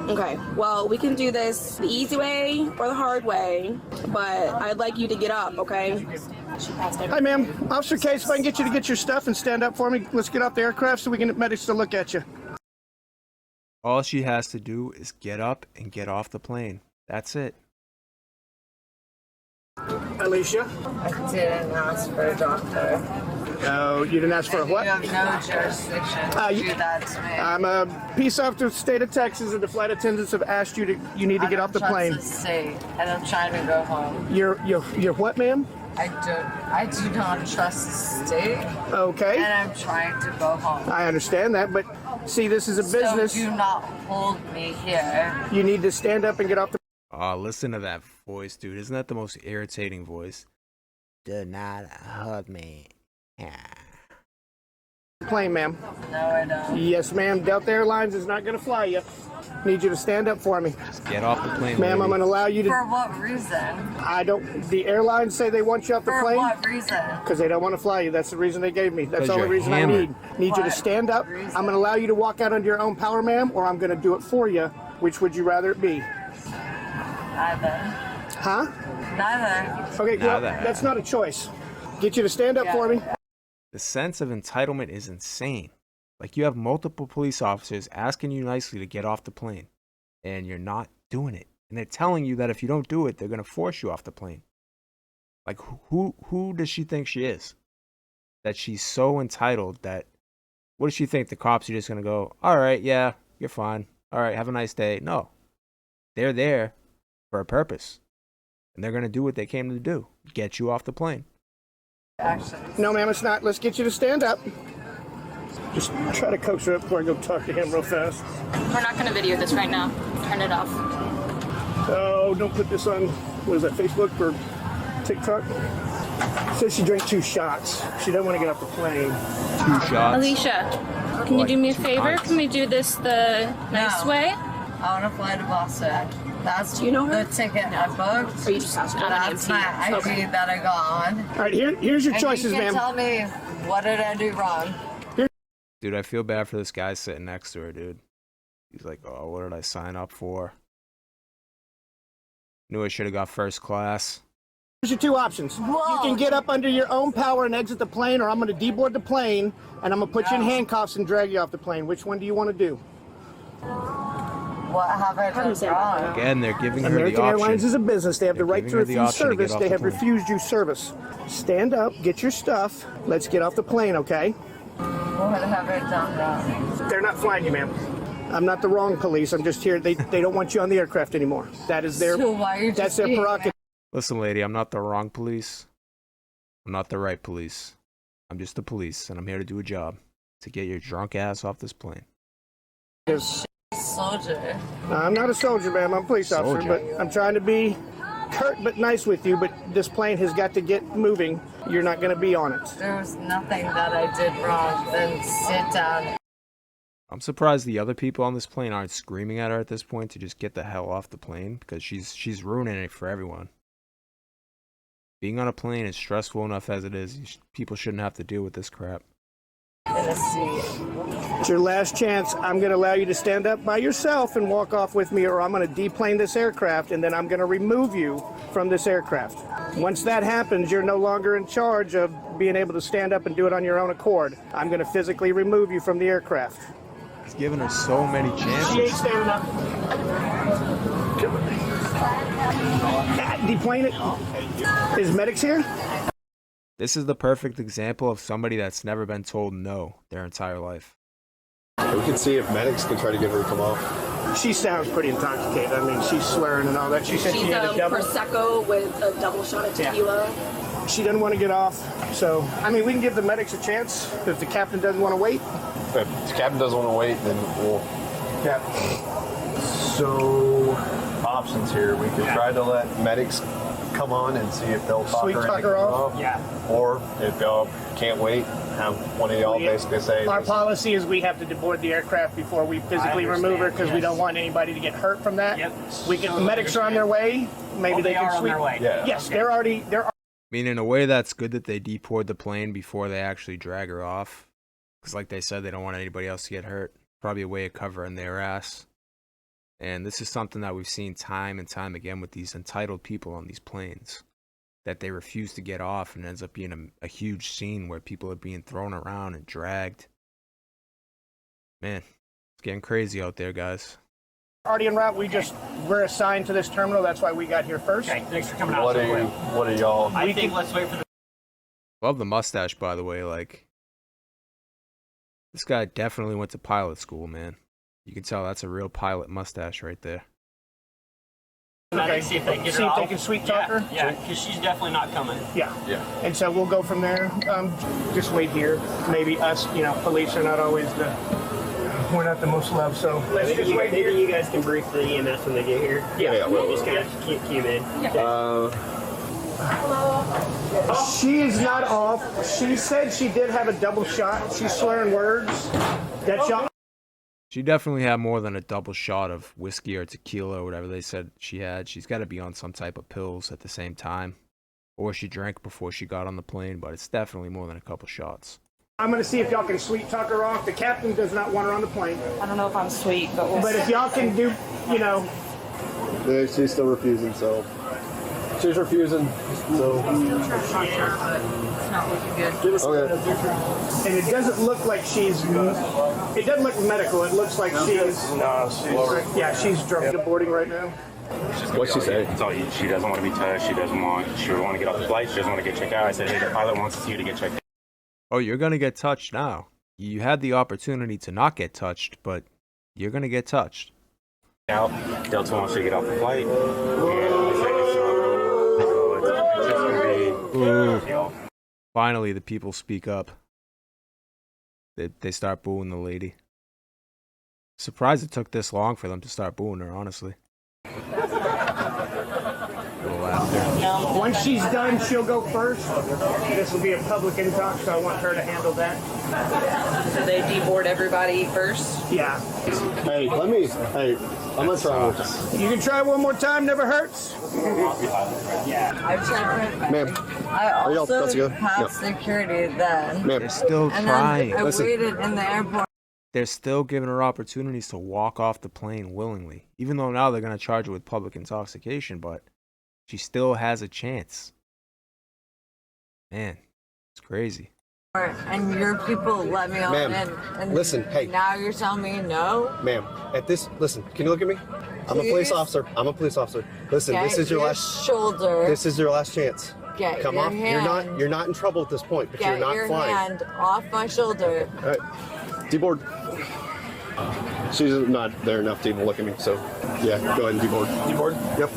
Okay, well, we can do this the easy way or the hard way, but I'd like you to get up, okay? Hi, ma'am. Officer Case, if I can get you to get your stuff and stand up for me, let's get off the aircraft so we can get medics to look at you. All she has to do is get up and get off the plane. That's it. Alicia? I didn't ask for a doctor. No, you didn't ask for a what? You have no jurisdiction to do that to me. I'm a peace officer of the state of Texas, and the flight attendants have asked you you need to get off the plane. I don't trust the state, and I'm trying to go home. You're what, ma'am? I do not trust the state. Okay. And I'm trying to go home. I understand that, but see, this is a business. So do not hold me here. You need to stand up and get off the Oh, listen to that voice, dude. Isn't that the most irritating voice? Do not hold me. plane, ma'am. No, I don't. Yes, ma'am. Delta Airlines is not going to fly you. Need you to stand up for me. Just get off the plane, Ma'am, I'm going to allow you to... For what reason? I don't... The airlines say they want you off the For plane. what reason? Because they don't want to fly you. That's the reason they gave me. That's the only you're reason hammered. I need you to stand up. reason? I'm going to allow you to walk out under your own power, ma'am, or I'm going to do it for you. Which would you rather it be? Neither. Huh? Neither. Okay, well, Neither. that's not a choice. Get you to stand up for me. The sense of entitlement is insane. Like, you have multiple police officers asking you nicely to get off the plane, and you're not doing it. And they're telling you that if you don't do it, they're going to force you off the plane. Like, who does she think she is? That she's so entitled that, what does she think? The cops are just going to go, all right, yeah, you're fine. All right, have a nice day. No. They're there for a purpose. And they're going to do what they came to do. Get you off the plane. Actually. No, ma'am, it's not. Let's get you to stand up. Just try to coax her up before I go talk to him real fast. We're not going to video this right now. Turn it off. Oh, don't put this on, what is that, Facebook or TikTok? Says she drank 2 shots. She doesn't want to get off the plane. 2 shots. Alicia, can you do me a favor? Can we do this the nice No. way? I want to fly to Boston. That's Do you know her? the ticket I booked. Or you just asked her? That's my ID Okay. that I got on. All right, here's your And choices, you can ma'am. tell me, what did I do wrong? Dude, I feel bad for this guy sitting next to her, dude. He's like, oh, what did I sign up for? Knew I should have got first class. Here's your 2 options. You can get up under your own power and exit the plane, or I'm going to deboard the plane, and I'm going to put you in handcuffs and drag you off the plane. Which one do you want to do? What have I done wrong? Again, they're giving her the American option. Airlines is a business. They have the They're right to giving her the refuse option to get service. off They the have plane. refused you service. Stand up, get your stuff. Let's get off the plane, okay? What have I done wrong? They're not flying you, ma'am. I'm not the wrong police. I'm just here. They don't want you on the aircraft anymore. That is their So why are you that's just their being prerogative. Listen, lady, I'm not the wrong police. I'm not the right police. I'm just the police, and I'm here to do a job. To get your drunk ass off this plane. soldier? I'm not a soldier, ma'am. I'm a police officer, Soldier. but I'm trying to be curt but nice with you. But this plane has got to get moving. You're not going to be on it. There was nothing that I did wrong. Then sit down. I'm surprised the other people on this plane aren't screaming at her at this point to just get the hell off the plane, because she's ruining it for everyone. Being on a plane is stressful enough as it is. People shouldn't have to deal with this crap. In a seat. It's your last chance. I'm going to allow you to stand up by yourself and walk off with me, or I'm going to deplane this aircraft, and then I'm going to remove you from this aircraft. Once that happens, you're no longer in charge of being able to stand up and do it on your own accord. I'm going to physically remove you from the aircraft. He's giving her so many She ain't chances. standing up. Deplane it. Is medics here? This is the perfect example of somebody that's never been told no their entire life. We can see if medics can try to get her to come off. She sounds pretty intoxicated. I mean, she's slurring and all that. She said she She's had a double. Prosecco with a double shot of tequila. She doesn't want to get off. So, I mean, we can give the medics a chance if the captain doesn't want to wait. If the captain doesn't want to wait, then we'll... Yeah. So, options here. We could try to let medics come on and see if they'll talk Sweet her into talk her coming off? off. Yeah. Or if y'all can't wait, have one of y'all basically say... Our policy is we have to deboard the aircraft before we physically remove her because we don't want anybody to get hurt from that. Yep. We can. Medics are on their way. Maybe they are can on sweep. their way. Yeah. Yes, they're already. I mean, in a way, that's good that they deport the plane before they actually drag her off. Because like they said, they don't want anybody else to get hurt. Probably a way of covering their ass. And this is something that we've seen time and time again with these entitled people on these planes, that they refuse to get off, and ends up being a huge scene where people are being thrown around and dragged. Man, it's getting crazy out there, guys. Already en route. We're assigned to this terminal. That's why we got here first. Okay, thanks for coming out. What are y'all? I think let's wait for the. Love the mustache, by the way. Like, this guy definitely went to pilot school, man. You can tell that's a real pilot mustache right there. Okay. See if they get See her if they off. can sweet talk her? Yeah, because she's definitely not coming. Yeah. Yeah. And so we'll go from there. Just wait here. Maybe us, police are not always we're not the most loved, so let's just wait here. Maybe you guys can brief the EMS when they get here. Yeah, well, Just kind of cue them in. She is not off. She said she did have a double shot. She's slurring words. That shot. She definitely had more than a double shot of whiskey or tequila or whatever they said she had. She's got to be on some type of pills at the same time. Or she drank before she got on the plane, but it's definitely more than a couple shots. I'm going to see if y'all can sweet talk her off. The captain does not want her on the plane. I don't know if I'm sweet, but we'll But if y'all can do, Yeah, she's still refusing, so. She's refusing, so. It's not looking good. Okay. and it doesn't look like it doesn't look medical. It looks like she's drunk boarding right now. What'd she say? She doesn't want to be touched. She doesn't want to get off the flight. She doesn't want to get checked out. I said, hey, the pilot wants you to get checked Oh, you're going to get touched now. You had the opportunity to not get touched, but you're going to get touched. out. Delta wants you to get off the flight. And I said, it's not so it's going to be. Finally, the people speak up. They start booing the lady. Surprised it took this long for them to start booing her, honestly. Little laughter. Once she's done, she'll go first. This will be a public talk, so I want her to handle that. So they deboard everybody first? Yeah. Hey, I'm gonna try one time. You can try one more time, never hurts. I've checked. Ma'am, I y'all also about to go? passed security then. ma'am. They're still And trying. then I Listen. waited in the airport. They're still giving her opportunities to walk off the plane willingly. Even though now they're going to charge her with public intoxication, but she still has a chance. Man, it's crazy. And your people let me on Ma'am, in. And listen, hey. Now you're telling me no? Ma'am, listen, can you look at me? I'm a police Please? officer. Listen, Get this is your your last shoulder. this is your last chance. Get Come your off. hand. You're not in trouble at this point, but Get you're not your flying. hand off my shoulder. All right. Deboard. She's not there enough to even look at me, so yeah, go ahead and deboard. Deboard? Yep.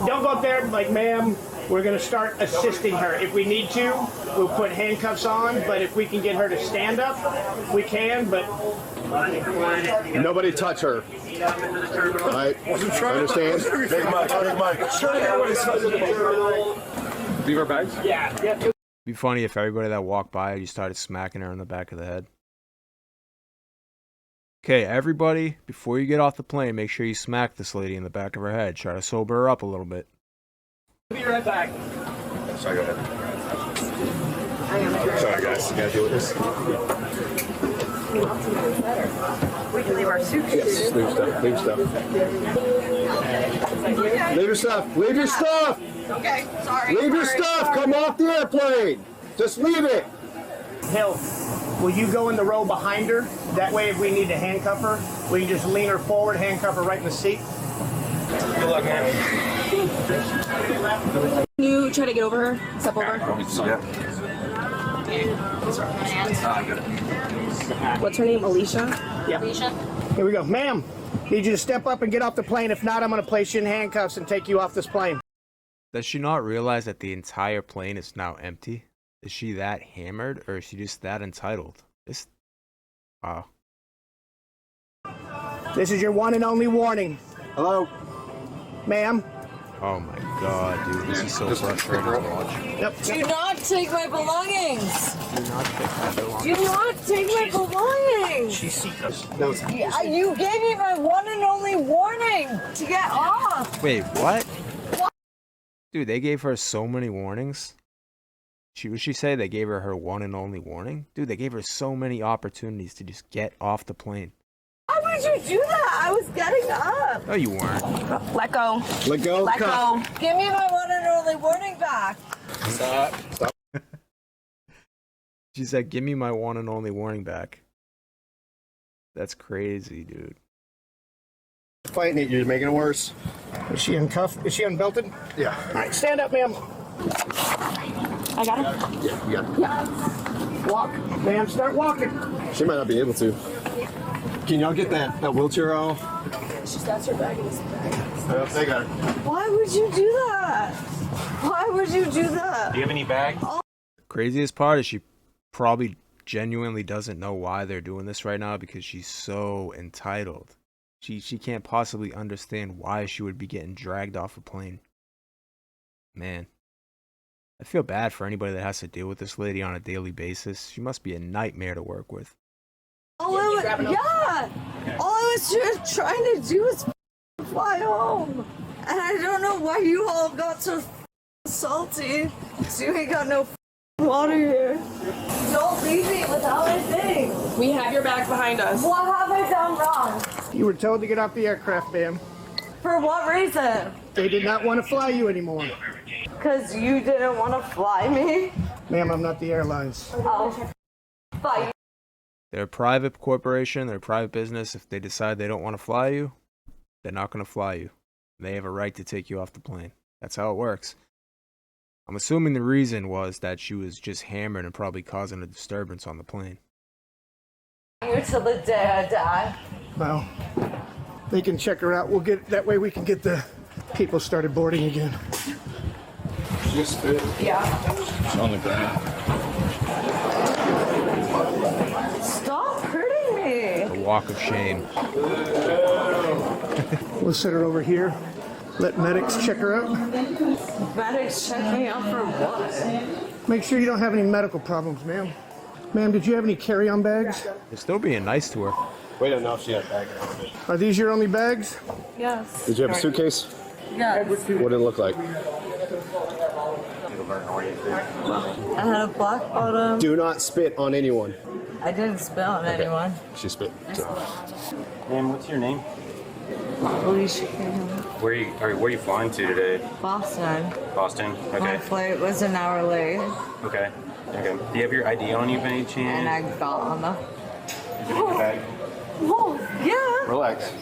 Don't go up there like, ma'am, we're going to start assisting her. If we need to, we'll put handcuffs on, but if we can get her to stand up, we can, but... Nobody touch her. All right. Understand? Leave our bags? Yeah. It'd be funny if everybody that walked by you started smacking her in the back of the head. Okay, everybody, before you get off the plane, make sure you smack this lady in the back of her head. Try to sober her up a little bit. Be right back. Sorry, go ahead. Sorry, guys. You gotta deal with this. We can leave our suitcases. Yes, leave your stuff. Leave your stuff. Leave your stuff. Okay, sorry. Leave your stuff. Come off the airplane. Just leave it. Hill, will you go in the row behind her? That way, if we need to handcuff her, we can just lean her forward, handcuff her right in the seat. Good luck, man. Can you try to get over her? Step over? What's her name? Alicia? Yeah. Here we go. Ma'am, need you to step up and get off the plane. If not, I'm going to place you in handcuffs and take you off this plane. Does she not realize that the entire plane is now empty? Is she that hammered, or is she just that entitled? Wow. This is your one and only warning. Hello. Ma'am. Oh my god, dude, this is so frustrating to watch. Yep. Do not take my belongings. Do not take my belongings. Do not take my belongings. She's secret. No. Yeah, you gave me my one and only warning to get off. Wait, what? Dude, they gave her so many warnings. Would she say they gave her one and only warning? Dude, they gave her so many opportunities to just get off the plane. How many would you do that? I was getting up. No, you weren't. Let go. Let go. Let Cuff. go. Give me my one and only warning back. Stop. She said, "Give me my one and only warning back." That's crazy, dude. Fighting it. You're making it worse. Is she uncuffed? Is she unbelted? Yeah. All right, stand up, ma'am. I got it. Yeah. You got it. Yeah. Walk. Ma'am, start walking. She might not be able to. Can y'all get that wheelchair off? She's got her bag in this bag. They got it. Why would you do that? Why would you do that? Do you have any bags? Craziest part is she probably genuinely doesn't know why they're doing this right now because she's so entitled. She can't possibly understand why she would be getting dragged off a plane. Man, I feel bad for anybody that has to deal with this lady on a daily basis. She must be a nightmare to work with. All I was just trying to do was fly home. And I don't know why you all got so salty. So we got no water here. Don't leave me without a thing. We have your bags behind us. What have I done wrong? You were told to get off the aircraft, ma'am. For what reason? They did not want to fly you anymore. Because you didn't want to fly me? Ma'am, I'm not the airlines. Oh, fight. They're a private corporation, they're a private business. If they decide they don't want to fly you, they're not going to fly you. They have a right to take you off the plane. That's how it works. I'm assuming the reason was that she was just hammered and probably causing a disturbance on the plane. Here till the day I die. Well, they can check her out. We'll get that way. We can get the people started boarding again. Just spit. Yeah. It's on the ground. Stop hurting me. A walk of shame. We'll set her over here. Let medics check her out. Medics check me out for what? Make sure you don't have any medical problems, ma'am. Ma'am, did you have any carry-on bags? They're still being nice to her. We don't know if she had a bag. Are these your only bags? Yes. Did you have a suitcase? Yes. What did it look like? I had a black bottom. Do not spit on anyone. I didn't spit on anyone. She spit. So. Ma'am, what's your name? Alicia. Where are you flying to today? Boston. Boston? My Okay. flight was an hour late, Okay. Okay. Do you have your ID on you by any chance? and I got on the. Is it in your bag? Oh, yeah. Relax.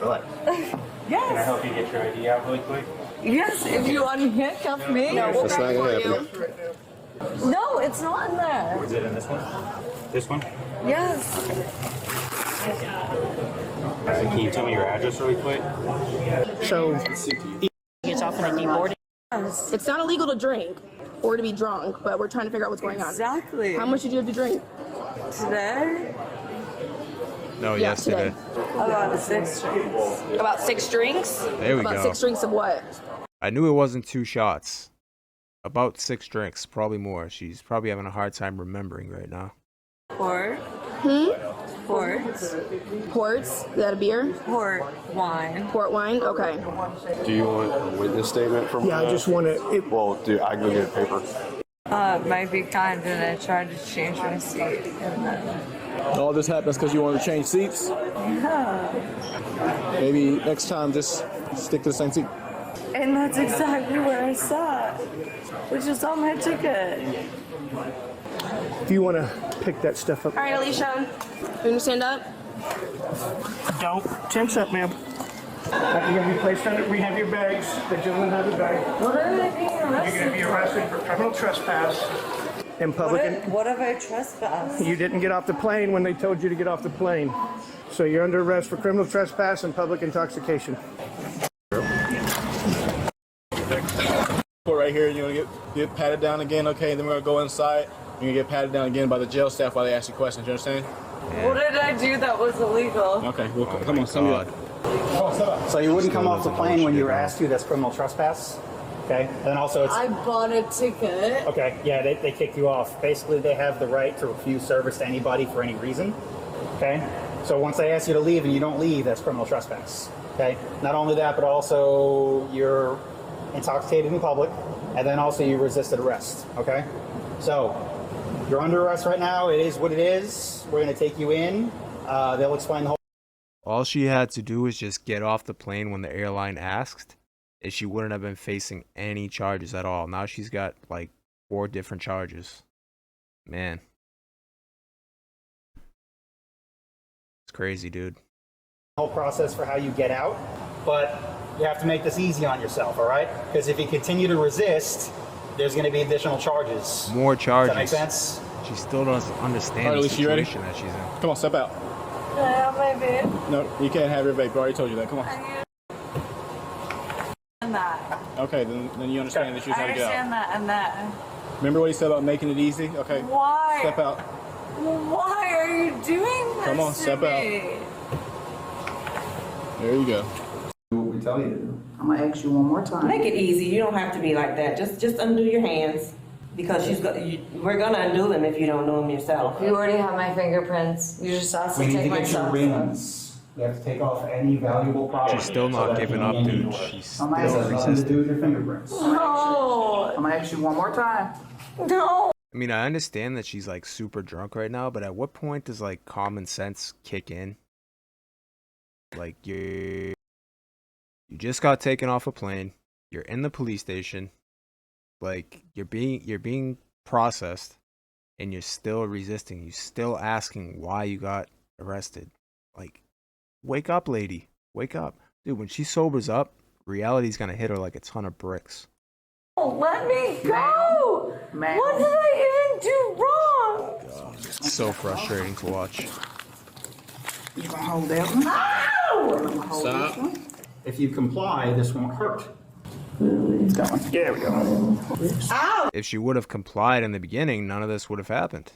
Relax. Can I Yes. help you get your ID out really quick? Yes, if you unhandcuff me. No, we'll That's not grab gonna it for happen. you. No, it's not in there. Is it in this one? This one? Yes. Can you tell me your address really quick? So, It's off in a deboarding. It's not illegal to drink or to be drunk, but we're trying to figure out what's going on. Exactly. How much did you have to drink? Today? No, Yeah, yesterday. today. About 6 drinks. About 6 drinks? There we About go. 6 drinks of what? I knew it wasn't 2 shots. About 6 drinks, probably more. She's probably having a hard time remembering right now. Port. Port. Ports? Is that a beer? Port wine. Port wine? Okay. Do you want a witness statement from yeah, I just want to... Well, dude, I can go get paper. Might be kind, and I tried to change my seat, and then. All this happens because you wanted to change seats? Yeah. Maybe next time just stick to the same seat. And that's exactly where I sat, which is on my ticket. If you want to pick that stuff up. All right, Alicia. You want to stand up? Don't. Tense up, ma'am. You're going to be placed under... We have your bags. The gentleman has a bag. What are they being You're going to arrested be arrested for criminal trespass in public. What have I trespassed? You didn't get off the plane when they told you to get off the plane. So you're under arrest for criminal trespass and public intoxication. Right here, you're gonna get patted down again, okay? Then we're gonna go inside. You're gonna get patted down again by the jail staff while they ask you questions. You understand? What did I do that was illegal? Okay, well, come on, send me up. So you wouldn't come off the plane when you were asked to. That's criminal trespass. Okay, and then also it's I bought a ticket. okay. Yeah, they kick you off. Basically, they have the right to refuse service to anybody for any reason. Okay, so once they ask you to leave and you don't leave, that's criminal trespass. Okay, not only that, but also you're intoxicated in public, and then also you resisted arrest. Okay, so you're under arrest right now. It is what it is. We're going to take you in. They'll explain the whole All she had to do was just get off the plane when the airline asked, and she wouldn't have been facing any charges at all. Now she's got like 4 different charges. Man. It's crazy, dude. Whole process for how you get out, but you have to make this easy on yourself, all right? Because if you continue to resist, there's going to be additional charges. More charges. Does that make sense? She still doesn't understand Alright, the Alicia, you ready? situation that she's in. Come on, step out. Yeah, maybe. No, you can't have your vape. I already told you that. Come on. And that. Okay, then you understand that you I have to get out. understand that and that. Remember what he said about making it easy? Okay. Why? Step out. Why are you doing this Come on, to step me? There you go. Do what we tell you to do. I'm gonna ask you one more time. Make it easy. You don't have to be like that. Just undo your hands because we're gonna undo them if you don't do them yourself. You already have my fingerprints. You just have to We need take to my get your stuff. rings. You have to take off any valuable property. She's still so not that giving you up, can dude. get it. She's I'm This asking, has nothing to do with your fingerprints. No. I'm gonna ask you one more time. No. I mean, I understand that she's like super drunk right now, but at what point does like common sense kick in? Like you just got taken off a plane. You're in the police station. Like you're being processed, and you're still resisting. You're still asking why you got arrested. Like, wake up, lady. Wake up, dude. When she sobers up, reality's gonna hit her like a ton of bricks. Let me go. Ma'am. What did I even do wrong? God, it's so frustrating to watch. You gonna hold that one? Ow! I'm gonna hold this one. If you comply, this won't hurt. It's going. There we go. Ow! If she would have complied in the beginning, none of this would have happened.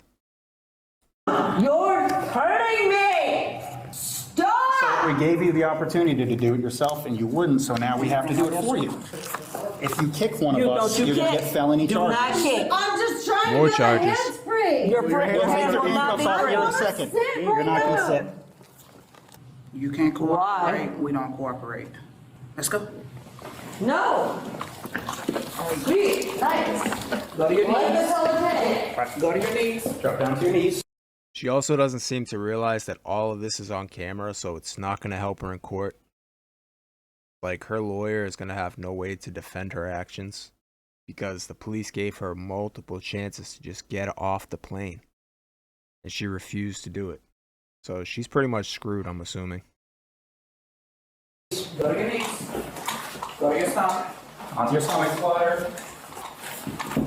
You're hurting me. Stop! We gave you the opportunity to do it yourself, and you wouldn't, so now we have to do it for you. If you kick one of us, you're going to get felony charges. I'm just trying More to get my charges. hands free. Your We'll take hands your will not handcuffs be off free. here in a second. You're not going to sit. You can't cooperate. Why? We don't cooperate. Let's go. No. Sweet. Nice. Go to your Let knees. this all take. Go to your knees. Drop down to your knees. She also doesn't seem to realize that all of this is on camera, so it's not going to help her in court. Like, her lawyer is going to have no way to defend her actions because the police gave her multiple chances to just get off the plane, and she refused to do it. So she's pretty much screwed, I'm assuming. Go to your knees. Go to your stomach. Onto your stomach, Squatter.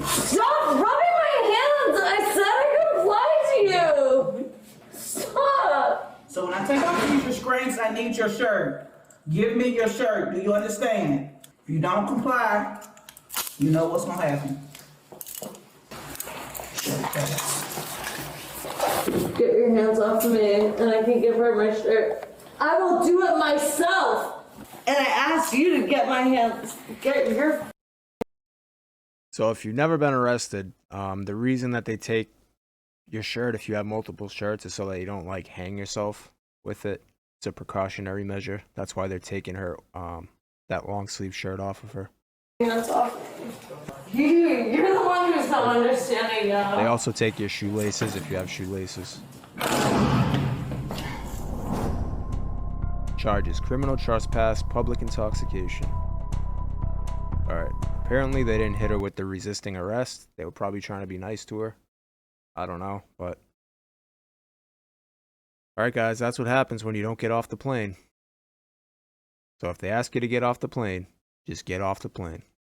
Stop rubbing my hands. I said I could fly to you. Stop. So when I take off these restraints, I need your shirt. Give me your shirt. Do you understand? If you don't comply, you know what's gonna happen. Get your hands off me, and I can give her my shirt. I will do it myself. And I asked you to get my hands. Get your. So if you've never been arrested, the reason that they take your shirt if you have multiple shirts is so that you don't like hang yourself with it. It's a precautionary measure. That's why they're taking her that long sleeve shirt off of her. Hands off. You're the one who's not understanding now. They also take your shoelaces if you have shoelaces. Charges: criminal trespass, public intoxication. Alright. Apparently they didn't hit her with the resisting arrest. They were probably trying to be nice to her. I don't know, but... Alright guys, that's what happens when you don't get off the plane. So if they ask you to get off the plane, just get off the plane.